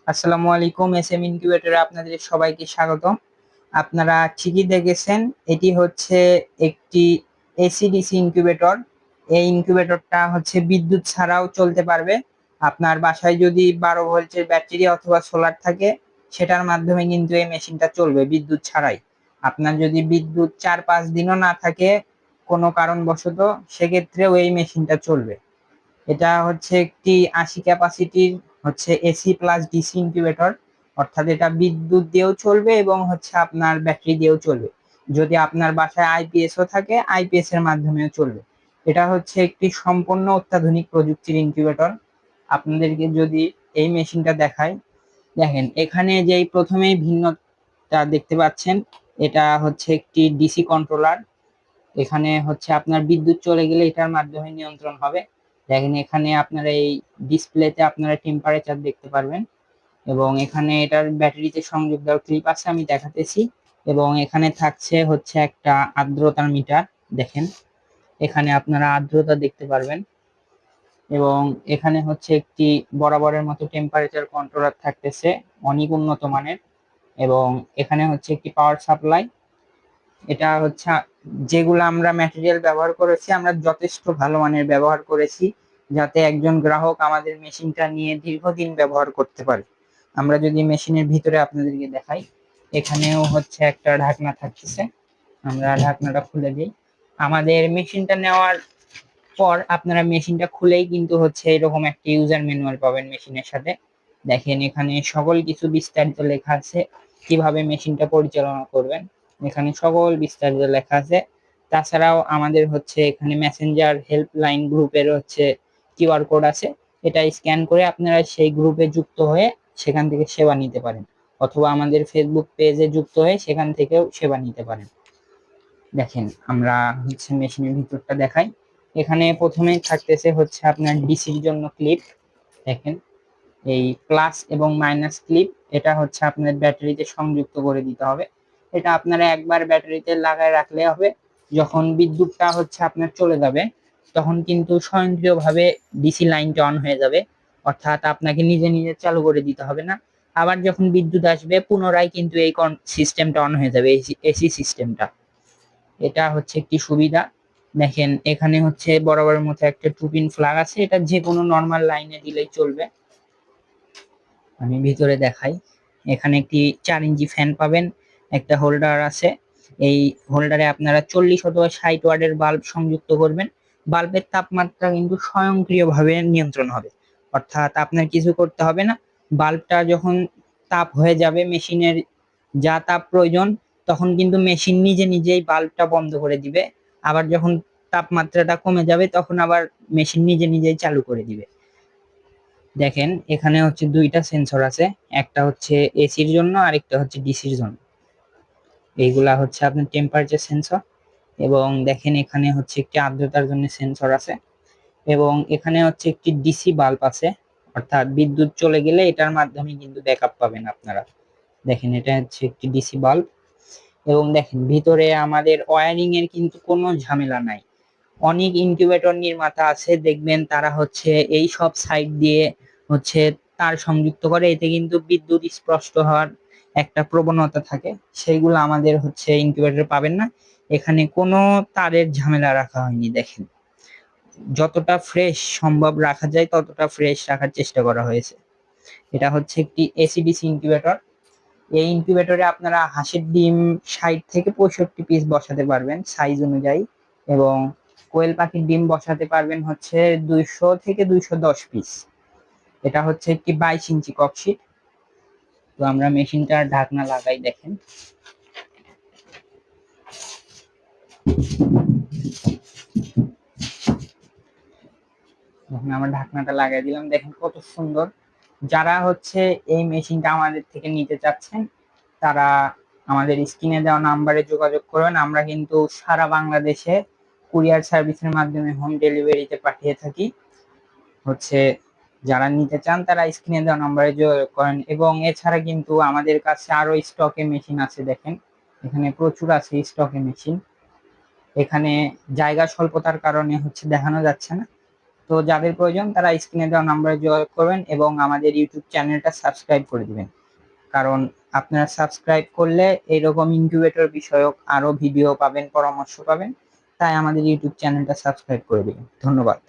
আসসালামু আলাইকুম। এসএম ইনকিউবেটরে আপনাদের সবাইকে স্বাগতম। আপনারা ঠিকই দেখেছেন, এটি হচ্ছে একটি এসি/ডিসি ইনকিউবেটর। এই ইনকিউবেটরটা হচ্ছে বিদ্যুৎ ছাড়াও চলতে পারবে। আপনার বাসায় যদি 12 ভোল্টের ব্যাটারি অথবা সোলার থাকে, সেটার মাধ্যমে কিন্তু এই মেশিনটা চলবে বিদ্যুৎ ছাড়াই। আপনার যদি বিদ্যুৎ 4-5 দিনও না থাকে কোনো কারণবশত, সেক্ষেত্রেও এই মেশিনটা চলবে। এটা হচ্ছে একটি 80 ক্যাপাসিটির হচ্ছে এসি প্লাস ডিসি ইনকিউবেটর, অর্থাৎ এটা বিদ্যুৎ দিয়েও চলবে এবং হচ্ছে আপনার ব্যাটারি দিয়েও চলবে। যদি আপনার বাসায় আইপিএসও থাকে, আইপিএস এর মাধ্যমেও চলবে। এটা হচ্ছে একটি সম্পূর্ণ অত্যাধুনিক প্রযুক্তির ইনকিউবেটর। আপনাদেরকে যদি এই মেশিনটা দেখাই, দেখেন এখানে যেই প্রথমেই ভিন্নতা দেখতে পাচ্ছেন, এটা হচ্ছে একটি ডিসি কন্ট্রোলার। এখানে হচ্ছে আপনার বিদ্যুৎ চলে গেলে এটার মাধ্যমে নিয়ন্ত্রণ হবে। দেখেন এখানে আপনারা এই ডিসপ্লেতে আপনারা টেম্পারেচার দেখতে পারবেন, এবং এখানে এটার ব্যাটারিতে সংযোগ দেওয়ার ক্লিপ আছে, আমি দেখাতেছি। এবং এখানে থাকছে হচ্ছে একটা আর্দ্রতার মিটার। দেখেন এখানে আপনারা আর্দ্রতা দেখতে পারবেন, এবং এখানে হচ্ছে একটি বরাবরের মতো টেম্পারেচার কন্ট্রোলার থাকতেছে, অনেক উন্নত মানের। এবং এখানে হচ্ছে একটি পাওয়ার সাপ্লাই। এটা হচ্ছে যেগুলো আমরা ম্যাটেরিয়াল ব্যবহার করেছি, আমরা যথেষ্ট ভালো মানের ব্যবহার করেছি, যাতে একজন গ্রাহক আমাদের মেশিনটা নিয়ে দীর্ঘদিন ব্যবহার করতে পারে। আমরা যদি মেশিনের ভিতরে আপনাদেরকে দেখাই, এখানেও হচ্ছে একটা ঢাকনা থাকতেছে। আমরা ঢাকনাটা খুলে দিই। আমাদের মেশিনটা নেওয়ার পর আপনারা মেশিনটা খুলেই কিন্তু হচ্ছে এরকম একটা ইউজার ম্যানুয়াল পাবেন মেশিনের সাথে। দেখেন এখানে সকল কিছু বিস্তারিত লেখা আছে, কিভাবে মেশিনটা পরিচালনা করবেন এখানে সকল বিস্তারিত লেখা আছে। তাছাড়াও আমাদের হচ্ছে এখানে মেসেঞ্জার হেল্পলাইন গ্রুপের হচ্ছে কিউআর কোড আছে। এটা স্ক্যান করে আপনারা সেই গ্রুপে যুক্ত হয়ে সেখান থেকে সেবা নিতে পারেন, অথবা আমাদের ফেসবুক পেজে যুক্ত হয়ে সেখান থেকেও সেবা নিতে পারেন। দেখেন আমরা হচ্ছে মেশিনের ভিতরটা দেখাই। এখানে প্রথমে থাকতেছে হচ্ছে আপনার ডিসির জন্য ক্লিপ। দেখেন এই প্লাস এবং মাইনাস ক্লিপ, এটা হচ্ছে আপনার ব্যাটারিতে সংযুক্ত করে দিতে হবে। এটা আপনারা একবার ব্যাটারিতে লাগায় রাখলে হবে, যখন বিদ্যুৎটা হচ্ছে আপনার চলে যাবে তখন কিন্তু স্বয়ংক্রিয়ভাবে ডিসি লাইনটা অন হয়ে যাবে, অর্থাৎ আপনাকে নিজে নিজে চালু করে দিতে হবে না। আবার যখন বিদ্যুৎ আসবে পুনরায় কিন্তু এই সিস্টেমটা অন হয়ে যাবে, এসি সিস্টেমটা। এটা হচ্ছে একটি সুবিধা। দেখেন এখানে হচ্ছে বরাবরের মতো একটা টুপিন ফ্ল্যাগ আছে, এটা যে কোনো নর্মাল লাইনে দিলেই চলবে। আমি ভিতরে দেখাই। এখানে একটি 4 ইঞ্চি ফ্যান পাবেন, একটা হোল্ডার আছে। এই হোল্ডারে আপনারা 40 অথবা 60 ওয়াটের বাল্ব সংযুক্ত করবেন। বাল্বের তাপমাত্রা কিন্তু স্বয়ংক্রিয়ভাবে নিয়ন্ত্রণ হবে, অর্থাৎ আপনার কিছু করতে হবে না। বাল্বটা যখন তাপ হয়ে যাবে মেশিনের যা তাপ প্রয়োজন, তখন কিন্তু মেশিন নিজে নিজেই বাল্বটা বন্ধ করে দিবে। আবার যখন তাপমাত্রাটা কমে যাবে তখন আবার মেশিন নিজে নিজেই চালু করে দিবে। দেখেন এখানে হচ্ছে দুইটা সেন্সর আছে, একটা হচ্ছে এসির জন্য আরেকটা হচ্ছে ডিসির জন্য। এইগুলা হচ্ছে আপনার টেম্পারেচার সেন্সর। এবং দেখেন এখানে হচ্ছে একটি আর্দ্রতার জন্য সেন্সর আছে, এবং এখানে হচ্ছে একটি ডিসি বাল্ব আছে, অর্থাৎ বিদ্যুৎ চলে গেলে এটার মাধ্যমে কিন্তু ব্যাকআপ পাবেন আপনারা। দেখেন এটা হচ্ছে একটি ডিসি বাল্ব। এবং দেখেন ভিতরে আমাদের ওয়্যারিং এর কিন্তু কোনো ঝামেলা নাই। অনেক ইনকিউবেটর নির্মাতা আছে, দেখবেন তারা হচ্ছে এই সব সাইড দিয়ে হচ্ছে তার সংযুক্ত করে, এতে কিন্তু বিদ্যুৎ স্পষ্ট হওয়ার একটা প্রবণতা থাকে। সেইগুলো আমাদের হচ্ছে ইনকিউবেটর পাবেন না। এখানে কোনো তারের ঝামেলা রাখা হয়নি। দেখেন যতটা ফ্রেশ সম্ভব রাখা যায় ততটা ফ্রেশ রাখার চেষ্টা করা হয়েছে। এটা হচ্ছে একটি এসিডিসি ইনকিউবেটর। এই ইনকিউবেটরে আপনারা হাঁসের ডিম 60 থেকে 65 পিস বসাতে পারবেন সাইজ অনুযায়ী, এবং কোয়েল পাখির ডিম বসাতে পারবেন হচ্ছে 200 থেকে 210 পিস। এটা হচ্ছে একটি 22 ইঞ্চি ককশিট। তো আমরা মেশিনটার ঢাকনা লাগাই। দেখেন যখন আমরা ঢাকনাটা লাগাই দিলাম, দেখেন কত সুন্দর। যারা হচ্ছে এই মেশিনটা আমাদের থেকে নিতে চাচ্ছেন, তারা আমাদের স্ক্রিনে দেওয়া নাম্বারে যোগাযোগ করবেন। আমরা কিন্তু সারা বাংলাদেশে কুরিয়ার সার্ভিসের মাধ্যমে হোম ডেলিভারিতে পাঠিয়ে থাকি। হচ্ছে যারা নিতে চান তারা স্ক্রিনে দেওয়া নাম্বারে যোগাযোগ করেন। এবং এছাড়া কিন্তু আমাদের কাছে আরো স্টকে মেশিন আছে। দেখেন এখানে প্রচুর আছে স্টকে মেশিন। এখানে জায়গা স্বল্পতার কারণে হচ্ছে দেখানো যাচ্ছে না। তো যাদের প্রয়োজন তারা স্ক্রিনে দেওয়া নাম্বারে যোগাযোগ করবেন এবং আমাদের ইউটিউব চ্যানেলটা সাবস্ক্রাইব করে দিবেন, কারণ আপনারা সাবস্ক্রাইব করলে এরকম ইনকিউবেটর বিষয়ক আরো ভিডিও পাবেন, পরামর্শ পাবেন। তাই আমাদের ইউটিউব চ্যানেলটা সাবস্ক্রাইব করে দিবেন। ধন্যবাদ।